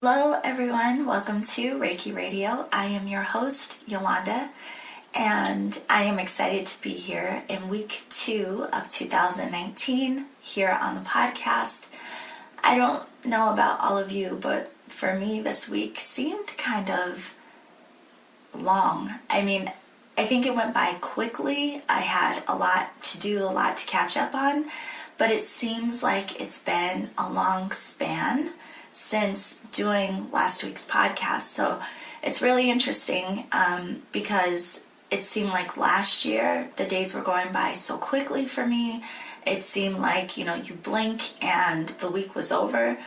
Hello everyone, welcome to Reiki Radio. I am your host, Yolanda, and I am excited to be here in week 2 of 2019 here on the podcast. I don't know about all of you, but for me this week seemed kind of long. I think it went by quickly. I had a lot to do, a lot to catch up on, but it seems like it's been a long span since doing last week's podcast. So it's really interesting because it seemed like last year the days were going by so quickly for me. It seemed like, you blink and the week was over.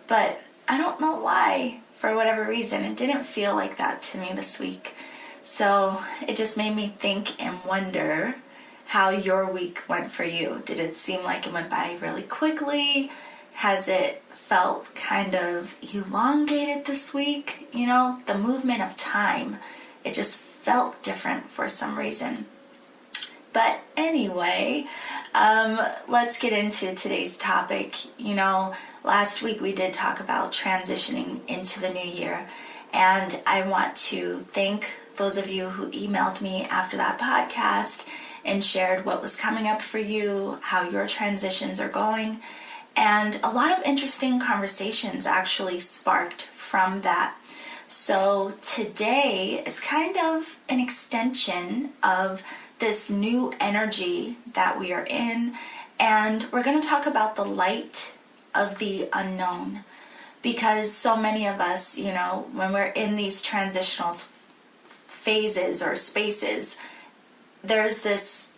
But I don't know why, for whatever reason, it didn't feel like that to me this week. So it just made me think and wonder how your week went for you. Did it seem like it went by really quickly? Has it felt kind of elongated this week? The movement of time, it just felt different for some reason. But anyway, let's get into today's topic. Last week we did talk about transitioning into the new year, and I want to thank those of you who emailed me after that podcast and shared what was coming up for you, how your transitions are going. And a lot of interesting conversations actually sparked from that. So today is kind of an extension of this new energy that we are in. And we're going to talk about the light of the unknown. Because so many of us, when we're in these transitional phases or spaces, there's this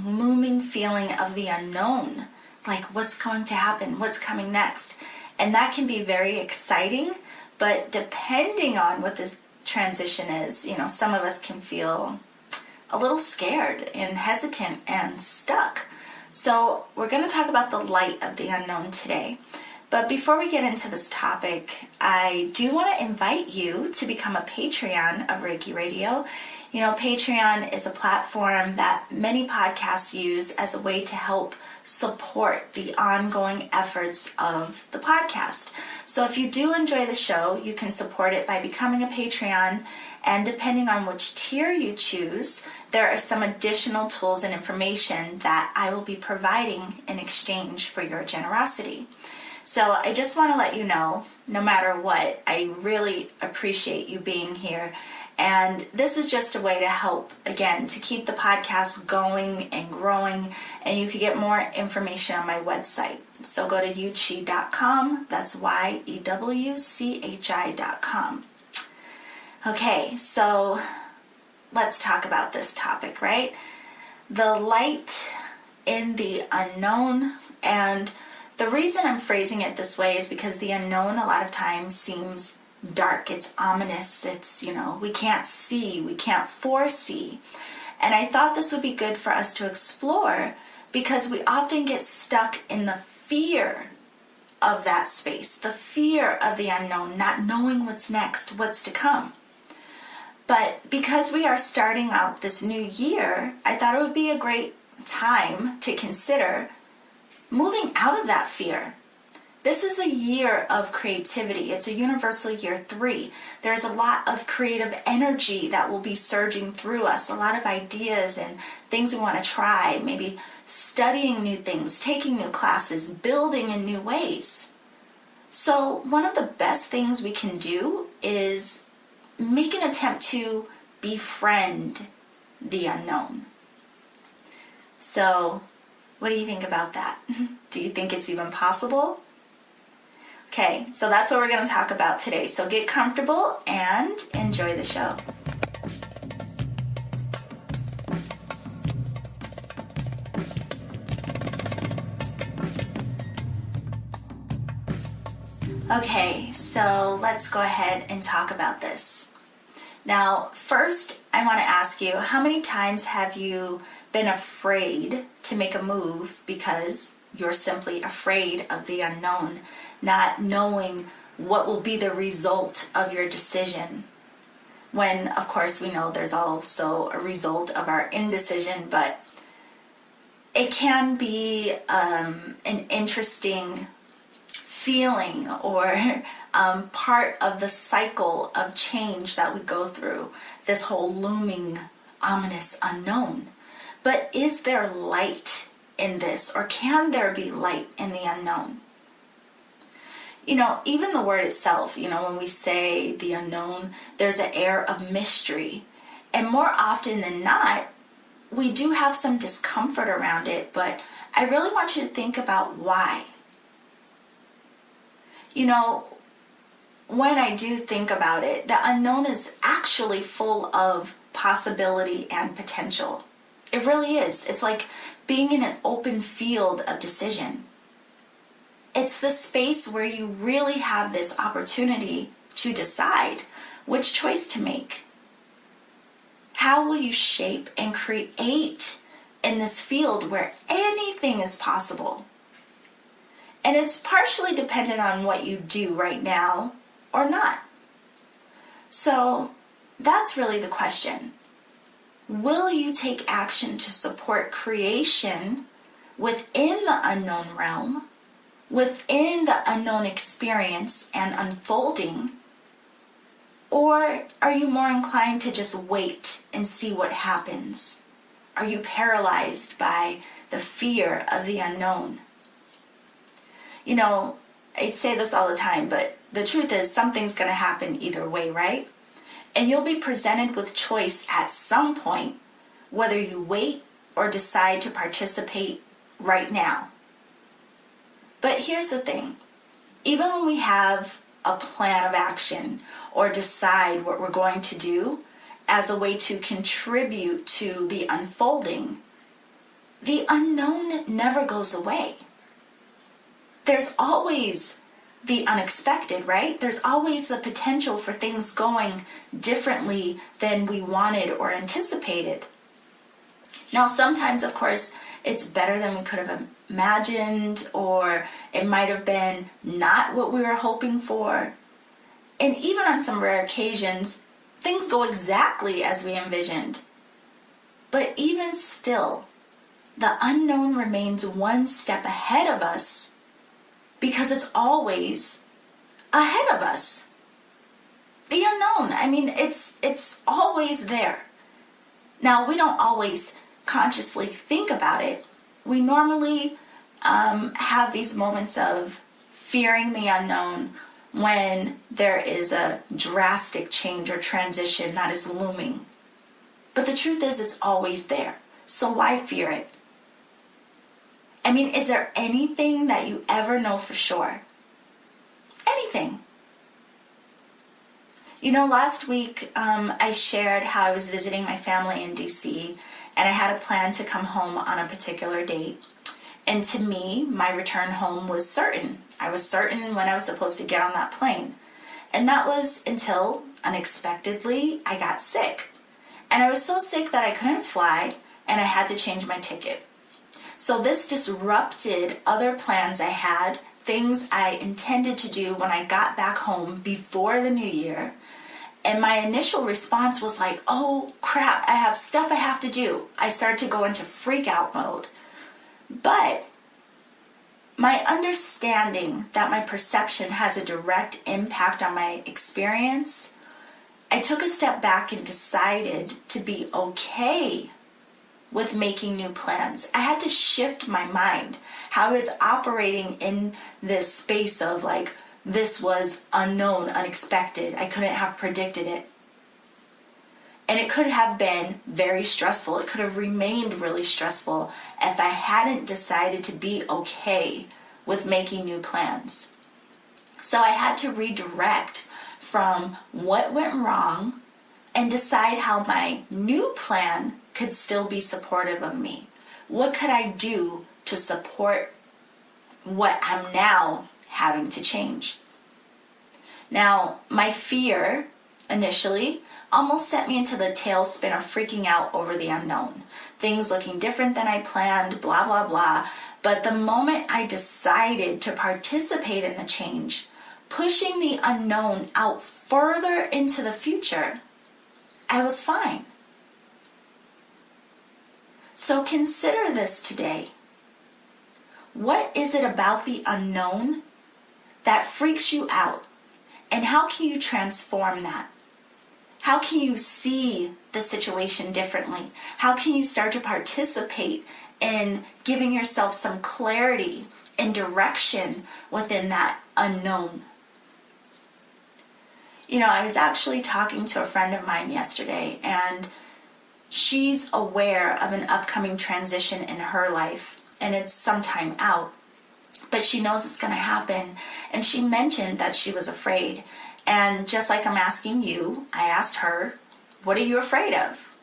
looming feeling of the unknown. Like, what's going to happen? What's coming next? And that can be very exciting, but depending on what the transition is, some of us can feel a little scared and hesitant and stuck. So we're going to talk about the light of the unknown today. But before we get into this topic, I do want to invite you to become a Patreon of Reiki Radio. Patreon is a platform that many podcasts use as a way to help support the ongoing efforts of the podcast. So if you do enjoy the show, you can support it by becoming a Patreon, and depending on which tier you choose, there are some additional tools and information that I will be providing in exchange for your generosity. So I just want to let you know, no matter what, I really appreciate you being here. And this is just a way to help, again, to keep the podcast going and growing. And you can get more information on my website. So go to yuchi.com. That's YEWCHI.com. Okay, so let's talk about this topic, right? The light in the unknown. And the reason I'm phrasing it this way is because the unknown a lot of times seems dark, it's ominous, it's, we can't see, we can't foresee. And I thought this would be good for us to explore because we often get stuck in the fear of that space, the fear of the unknown, not knowing what's next, what's to come. But because we are starting out this new year, I thought it would be a great time to consider moving out of that fear. This is a year of creativity. It's a universal year 3. There's a lot of creative energy that will be surging through us, a lot of ideas and things we want to try, maybe studying new things, taking new classes, building in new ways. So one of the best things we can do is make an attempt to befriend the unknown. So what do you think about that? Do you think it's even possible? Okay, so that's what we're going to talk about today. So get comfortable and enjoy the show. Okay, so let's go ahead and talk about this. Now, first, I want to ask you, how many times have you been afraid to make a move because you're simply afraid of the unknown, not knowing what will be the result of your decision? When, of course, we know there's also a result of our indecision, but it can be an interesting feeling or part of the cycle of change that we go through, this whole looming, ominous unknown. But is there light in this, or can there be light in the unknown? Even the word itself, when we say the unknown, there's an air of mystery. And more often than not, we do have some discomfort around it, but I really want you to think about why. When I do think about it, the unknown is actually full of possibility and potential. It really is. It's like being in an open field of decision. It's the space where you really have this opportunity to decide which choice to make. How will you shape and create in this field where anything is possible? And it's partially dependent on what you do right now or not. So that's really the question. Will you take action to support creation within the unknown realm, within the unknown experience and unfolding? Or are you more inclined to just wait and see what happens? Are you paralyzed by the fear of the unknown? I say this all the time, but the truth is something's going to happen either way, right? And you'll be presented with choice at some point, whether you wait or decide to participate right now. But here's the thing. Even when we have a plan of action or decide what we're going to do as a way to contribute to the unfolding, the unknown never goes away. There's always the unexpected, right? There's always the potential for things going differently than we wanted or anticipated. Now, sometimes, of course, it's better than we could have imagined, or it might have been not what we were hoping for. And even on some rare occasions, things go exactly as we envisioned. But even still, the unknown remains one step ahead of us, because it's always ahead of us. The unknown, it's always there. Now, we don't always consciously think about it. We normally have these moments of fearing the unknown when there is a drastic change or transition that is looming. But the truth is, it's always there. So why fear it? Is there anything that you ever know for sure? Anything. Last week I shared how I was visiting my family in DC, and I had a plan to come home on a particular date. And to me, my return home was certain. I was certain when I was supposed to get on that plane. And that was until, unexpectedly, I got sick. And I was so sick that I couldn't fly, and I had to change my ticket. So this disrupted other plans I had, things I intended to do when I got back home before the new year. And my initial response was like, oh crap, I have stuff I have to do. I started to go into freak out mode. But my understanding that my perception has a direct impact on my experience, I took a step back and decided to be okay with making new plans. I had to shift my mind. How I was operating in this space of like, this was unknown, unexpected. I couldn't have predicted it. And it could have been very stressful. It could have remained really stressful if I hadn't decided to be okay with making new plans. So I had to redirect from what went wrong and decide how my new plan could still be supportive of me. What could I do to support what I'm now having to change? Now, my fear initially almost sent me into the tailspin of freaking out over the unknown. Things looking different than I planned, blah, blah, blah. But the moment I decided to participate in the change, pushing the unknown out further into the future, I was fine. So consider this today. What is it about the unknown that freaks you out And how can you transform that? How can you see the situation differently? How can you start to participate in giving yourself some clarity and direction within that unknown? You know, I was actually talking to a friend of mine yesterday, and she's aware of an upcoming transition in her life, and it's sometime out, but she knows it's going to happen. And she mentioned that she was afraid. And just like I'm asking you, I asked her, what are you afraid of?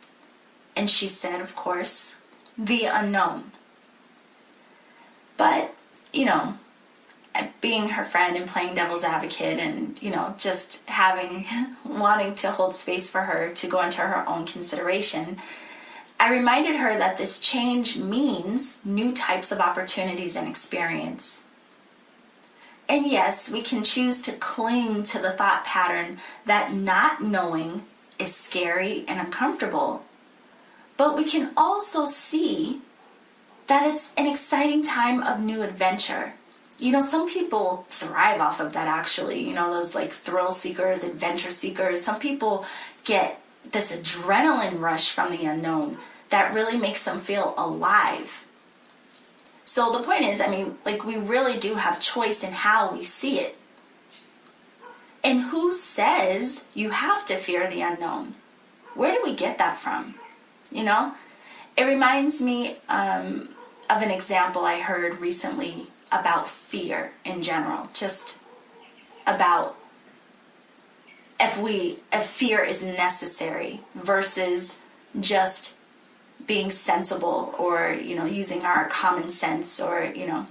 And she said, of course, the unknown. But, you know, being her friend and playing devil's advocate and, you know, just wanting to hold space for her to go into her own consideration, I reminded her that this change means new types of opportunities and experience. And yes, we can choose to cling to the thought pattern that not knowing is scary and uncomfortable. But we can also see that it's an exciting time of new adventure. You know, some people thrive off of that actually. You know, those like thrill seekers, adventure seekers. Some people get this adrenaline rush from the unknown that really makes them feel alive. So the point is, I mean, like, we really do have choice in how we see it. And who says you have to fear the unknown? Where do we get that from? You know, it reminds me of an example I heard recently about fear in general, just about if fear is necessary versus just being sensible or, you know, using our common sense or, you know,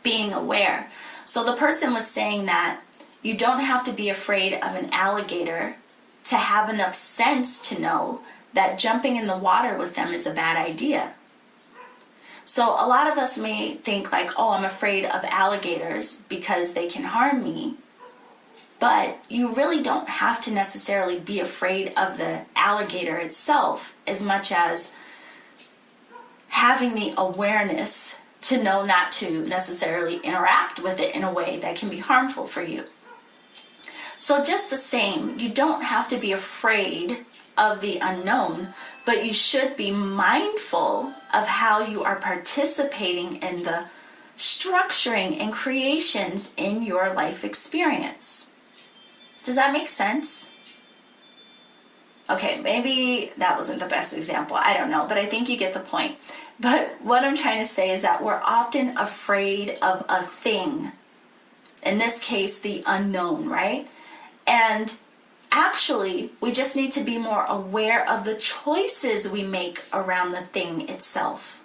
being aware. So the person was saying that you don't have to be afraid of an alligator to have enough sense to know that jumping in the water with them is a bad idea. So a lot of us may think like, oh, I'm afraid of alligators because they can harm me. But you really don't have to necessarily be afraid of the alligator itself as much as having the awareness to know not to necessarily interact with it in a way that can be harmful for you. So just the same, you don't have to be afraid of the unknown, but you should be mindful of how you are participating in the structuring and creations in your life experience. Does that make sense? Okay, maybe that wasn't the best example. I don't know, but I think you get the point. But what I'm trying to say is that we're often afraid of a thing. In this case, the unknown, right? And actually, we just need to be more aware of the choices we make around the thing itself.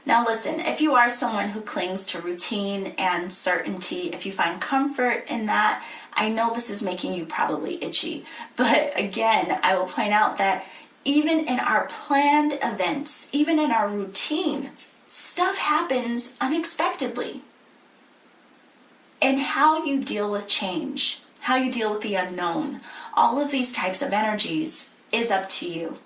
Now listen, if you are someone who clings to routine and certainty, if you find comfort in that, I know this is making you probably itchy. But again, I will point out that even in our planned events, even in our routine, stuff happens unexpectedly. And how you deal with change, how you deal with the unknown, all of these types of energies is up to you.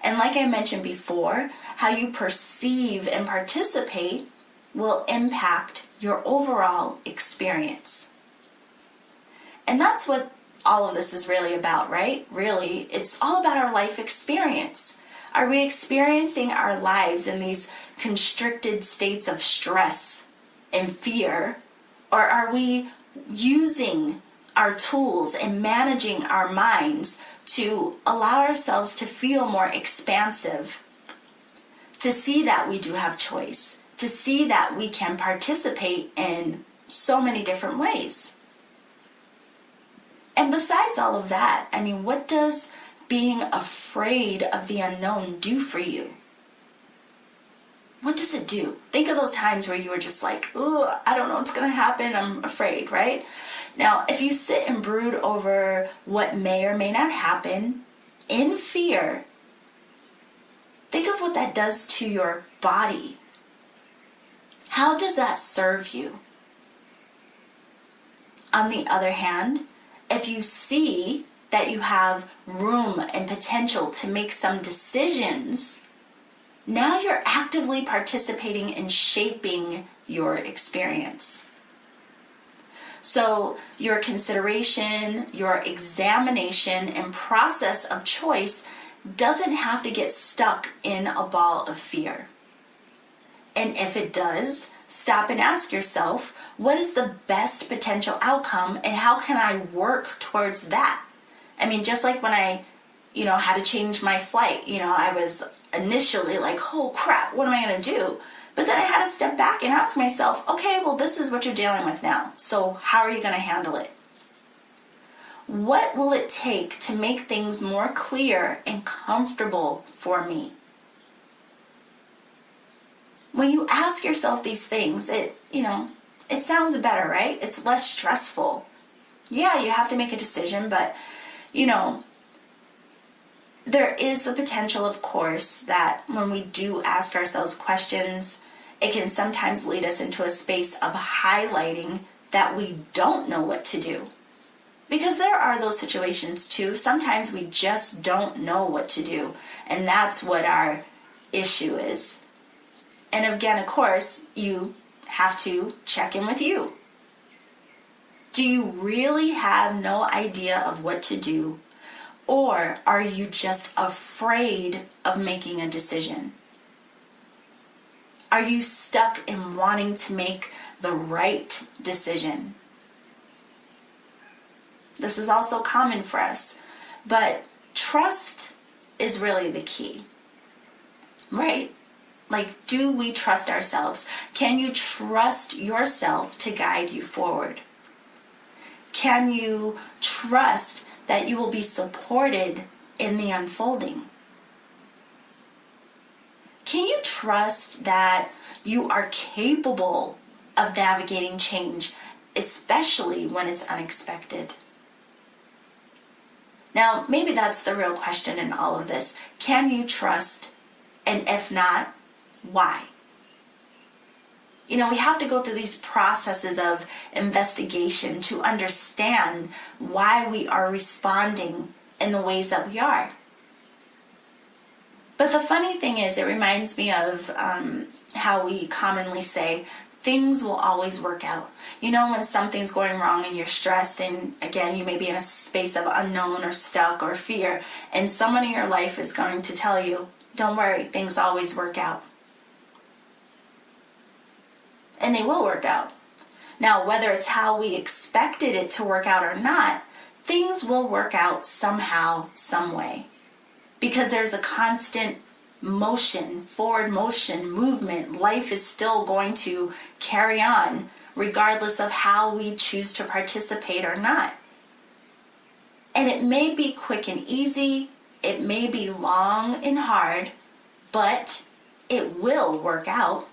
And like I mentioned before, how you perceive and participate will impact your overall experience. And that's what all of this is really about, right? Really, it's all about our life experience. Are we experiencing our lives in these constricted states of stress and fear? Or are we using our tools and managing our minds to allow ourselves to feel more expansive, to see that we do have choice, to see that we can participate in so many different ways? And besides all of that, I mean, what does being afraid of the unknown do for you? What does it do? Think of those times where you were just like, oh, I don't know what's going to happen. I'm afraid, right? Now, if you sit and brood over what may or may not happen in fear, think of what that does to your body. How does that serve you? On the other hand, if you see that you have room and potential to make some decisions, now you're actively participating in shaping your experience. So your consideration, your examination, and process of choice doesn't have to get stuck in a ball of fear. And if it does, stop and ask yourself, what is the best potential outcome and how can I work towards that? I mean, just like when I, had to change my flight, I was initially like, oh crap, what am I going to do? But then I had to step back and ask myself, okay, well, this is what you're dealing with now. So how are you going to handle it? What will it take to make things more clear and comfortable for me? When you ask yourself these things, it sounds better, right? It's less stressful. Yeah, you have to make a decision, but, there is the potential, of course, that when we do ask ourselves questions, it can sometimes lead us into a space of highlighting that we don't know what to do. Because there are those situations too. Sometimes we just don't know what to do. And that's what our issue is. And again, of course, you have to check in with you. Do you really have no idea of what to do? Or are you just afraid of making a decision? Are you stuck in wanting to make the right decision? This is also common for us, but trust is really the key, right? Like, do we trust ourselves? Can you trust yourself to guide you forward? Can you trust that you will be supported in the unfolding? Can you trust that you are capable of navigating change, especially when it's unexpected? Now, maybe that's the real question in all of this. Can you trust? And if not, why? We have to go through these processes of investigation to understand why we are responding in the ways that we are. But the funny thing is, it reminds me of how we commonly say, things will always work out. When something's going wrong and you're stressed, and again, you may be in a space of unknown or stuck or fear, and someone in your life is going to tell you, don't worry, things always work out. And they will work out. Now, whether it's how we expected it to work out or not, things will work out somehow, some way. Because there's a constant motion, forward motion, movement. Life is still going to carry on regardless of how we choose to participate or not. And it may be quick and easy, it may be long and hard, but it will work out.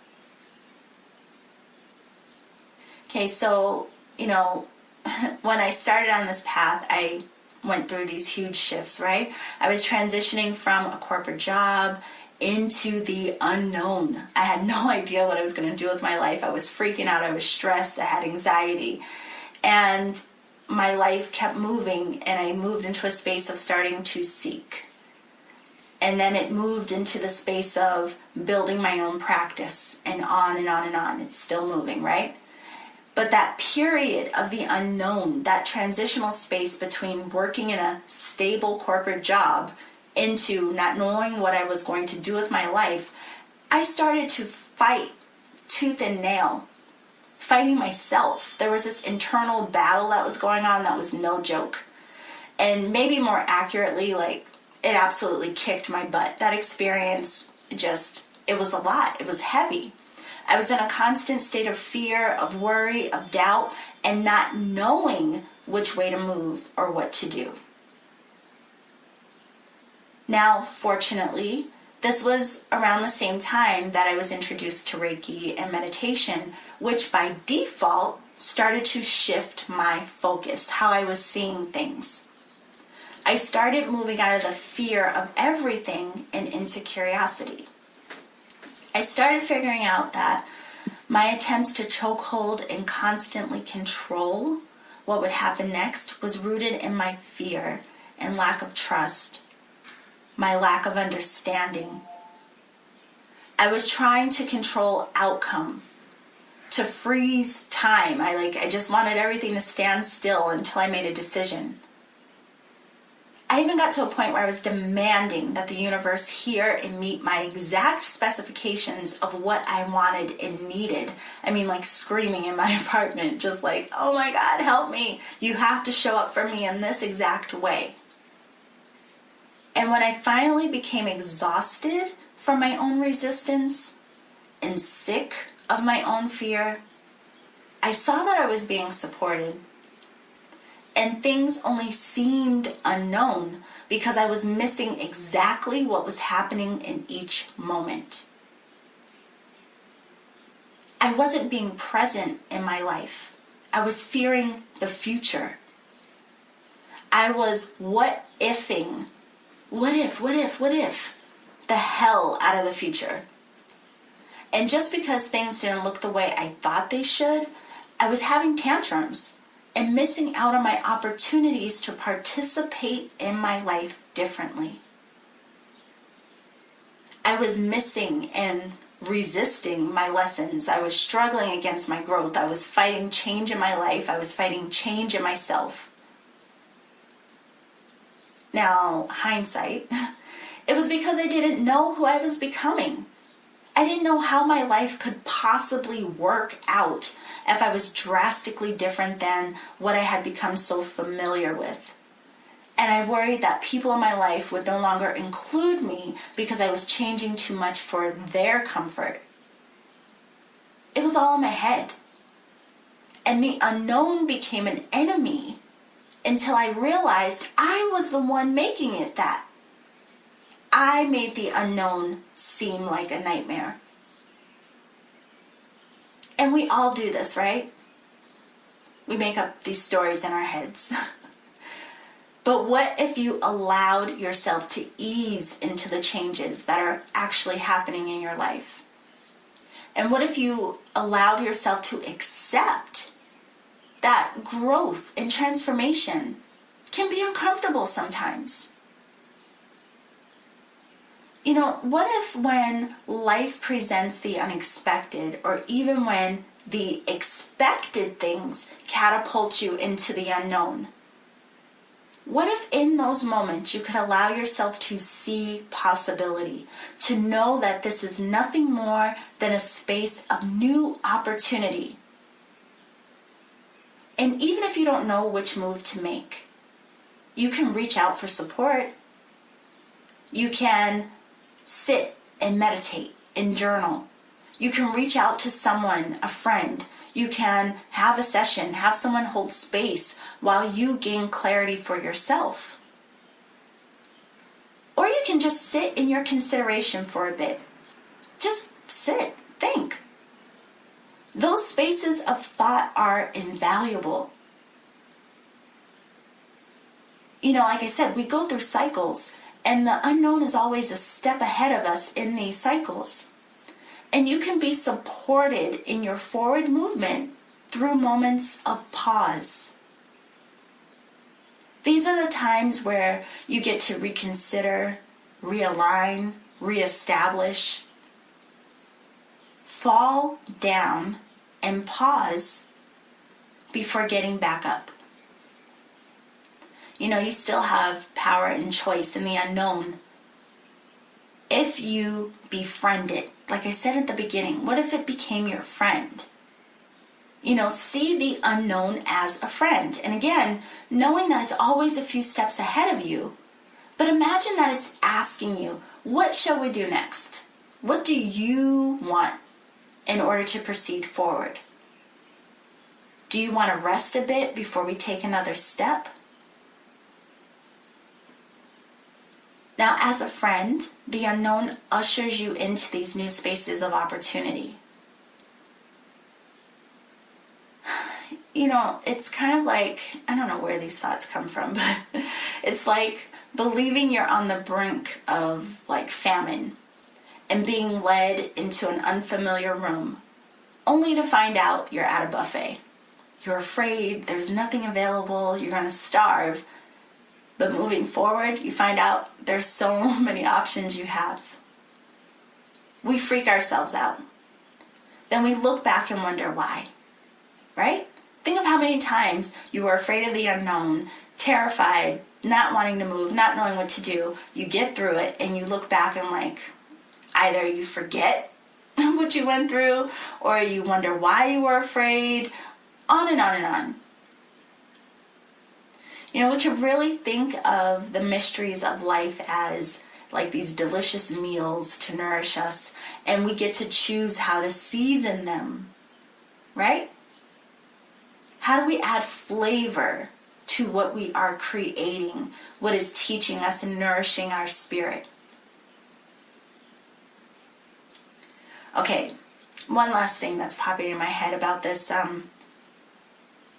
Okay, so, when I started on this path, I went through these huge shifts, right? I was transitioning from a corporate job into the unknown. I had no idea what I was going to do with my life. I was freaking out. I was stressed. I had anxiety. And my life kept moving, and I moved into a space of starting to seek. And then it moved into the space of building my own practice, and on and on and on. It's still moving, right? But that period of the unknown, that transitional space between working in a stable corporate job into not knowing what I was going to do with my life, I started to fight tooth and nail, fighting myself. There was this internal battle that was going on that was no joke. And maybe more accurately, it absolutely kicked my butt. That experience it was a lot. It was heavy. I was in a constant state of fear, of worry, of doubt, and not knowing which way to move or what to do. Now, fortunately, this was around the same time that I was introduced to Reiki and meditation, which by default started to shift my focus, how I was seeing things. I started moving out of the fear of everything and into curiosity. I started figuring out that my attempts to chokehold and constantly control what would happen next was rooted in my fear and lack of trust, my lack of understanding. I was trying to control outcome. to freeze time. I just wanted everything to stand still until I made a decision. I even got to a point where I was demanding that the universe hear and meet my exact specifications of what I wanted and needed. I mean, like screaming in my apartment, just like, oh my God, help me. You have to show up for me in this exact way. And when I finally became exhausted from my own resistance and sick of my own fear, I saw that I was being supported. And things only seemed unknown because I was missing exactly what was happening in each moment. I wasn't being present in my life. I was fearing the future. I was what-ifing. What if the hell out of the future. And just because things didn't look the way I thought they should, I was having tantrums and missing out on my opportunities to participate in my life differently. I was missing and resisting my lessons. I was struggling against my growth. I was fighting change in my life. I was fighting change in myself. Now, hindsight, it was because I didn't know who I was becoming. I didn't know how my life could possibly work out if I was drastically different than what I had become so familiar with. And I worried that people in my life would no longer include me because I was changing too much for their comfort. It was all in my head. And the unknown became an enemy until I realized I was the one making it that. I made the unknown seem like a nightmare. And we all do this, right? We make up these stories in our heads. But what if you allowed yourself to ease into the changes that are actually happening in your life? And what if you allowed yourself to accept that growth and transformation can be uncomfortable sometimes? You know, what if when life presents the unexpected, or even when the expected things catapult you into the unknown? What if in those moments you could allow yourself to see possibility, to know that this is nothing more than a space of new opportunity? And even if you don't know which move to make, you can reach out for support. You can sit and meditate and journal. You can reach out to someone, a friend. You can have a session, have someone hold space while you gain clarity for yourself. Or you can just sit in your consideration for a bit. Just sit, think. Those spaces of thought are invaluable. You know, like I said, we go through cycles, and the unknown is always a step ahead of us in these cycles. And you can be supported in your forward movement through moments of pause. These are the times where you get to reconsider, realign, reestablish, fall down, and pause before getting back up. You know, you still have power and choice in the unknown. If you befriend it, like I said at the beginning, what if it became your friend? You know, see the unknown as a friend. And again, knowing that it's always a few steps ahead of you, but imagine that it's asking you, what shall we do next? What do you want in order to proceed forward? Do you want to rest a bit before we take another step? Now, as a friend, the unknown ushers you into these new spaces of opportunity. You know, it's kind of like, I don't know where these thoughts come from, but it's like believing you're on the brink of like famine and being led into an unfamiliar room, only to find out you're at a buffet. You're afraid, there's nothing available, you're going to starve. But moving forward, you find out there's so many options you have. We freak ourselves out. then we look back and wonder why, right? Think of how many times you were afraid of the unknown, terrified, not wanting to move, not knowing what to do. You get through it and you look back and like, either you forget what you went through or you wonder why you were afraid, on and on and on. You know, we can really think of the mysteries of life as like these delicious meals to nourish us, and we get to choose how to season them, right? How do we add flavor to what we are creating, what is teaching us and nourishing our spirit? Okay, one last thing that's popping in my head about this.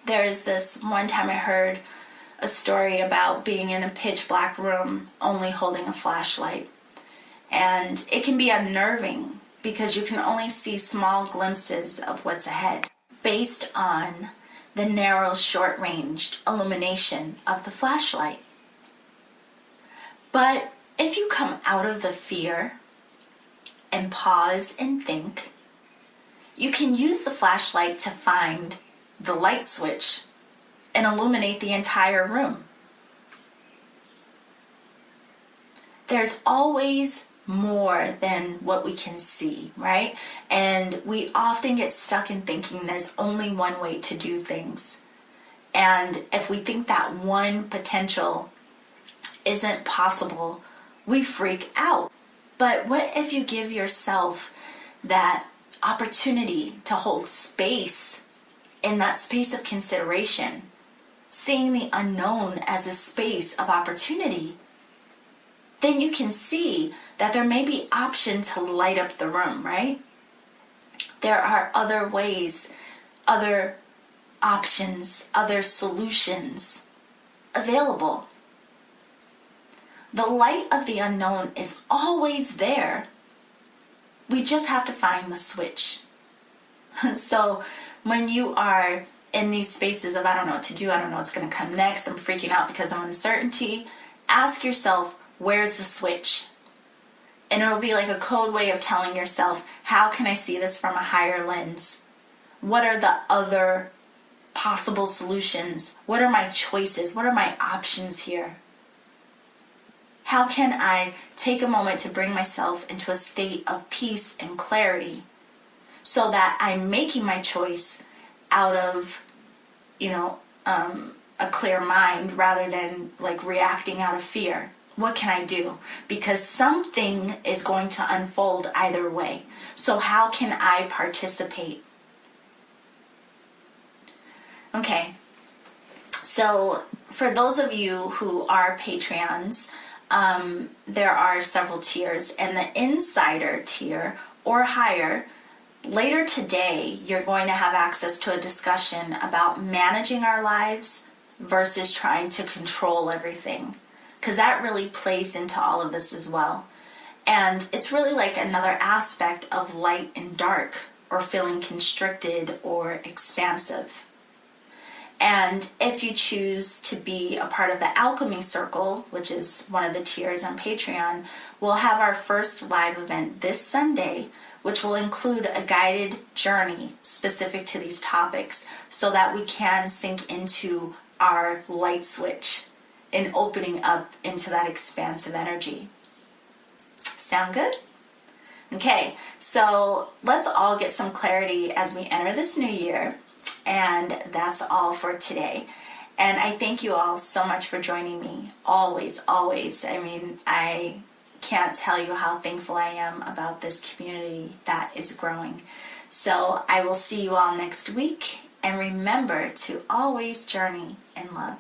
There is this one time I heard a story about being in a pitch black room only holding a flashlight. And it can be unnerving because you can only see small glimpses of what's ahead based on the narrow, short-ranged illumination of the flashlight. But if you come out of the fear and pause and think, you can use the flashlight to find the light switch and illuminate the entire room. There's always more than what we can see, right? And we often get stuck in thinking there's only one way to do things. And if we think that one potential isn't possible, we freak out. But what if you give yourself that opportunity to hold space in that space of consideration, seeing the unknown as a space of opportunity? Then you can see that there may be option to light up the room, right? There are other ways, other options, other solutions available. The light of the unknown is always there. We just have to find the switch. So when you are in these spaces of I don't know what to do, I don't know what's going to come next, I'm freaking out because of uncertainty, ask yourself, where's the switch? And it'll be like a code way of telling yourself, how can I see this from a higher lens? What are the other possible solutions? What are my choices? What are my options here? How can I take a moment to bring myself into a state of peace and clarity so that I'm making my choice out of, a clear mind rather than like reacting out of fear? What can I do? Because something is going to unfold either way. So how can I participate? Okay. So for those of you who are Patreons, there are several tiers, and the insider tier or higher, later today you're going to have access to a discussion about managing our lives versus trying to control everything, because that really plays into all of this as well. And it's really like another aspect of light and dark, or feeling constricted or expansive. And if you choose to be a part of the Alchemy Circle, which is one of the tiers on Patreon, we'll have our first live event this Sunday, which will include a guided journey specific to these topics so that we can sink into our light switch and opening up into that expansive energy. Sound good? Okay, so let's all get some clarity as we enter this new year. And that's all for today. And I thank you all so much for joining me. Always, always. I mean, I can't tell you how thankful I am about this community that is growing. So I will see you all next week. And remember to always journey in love.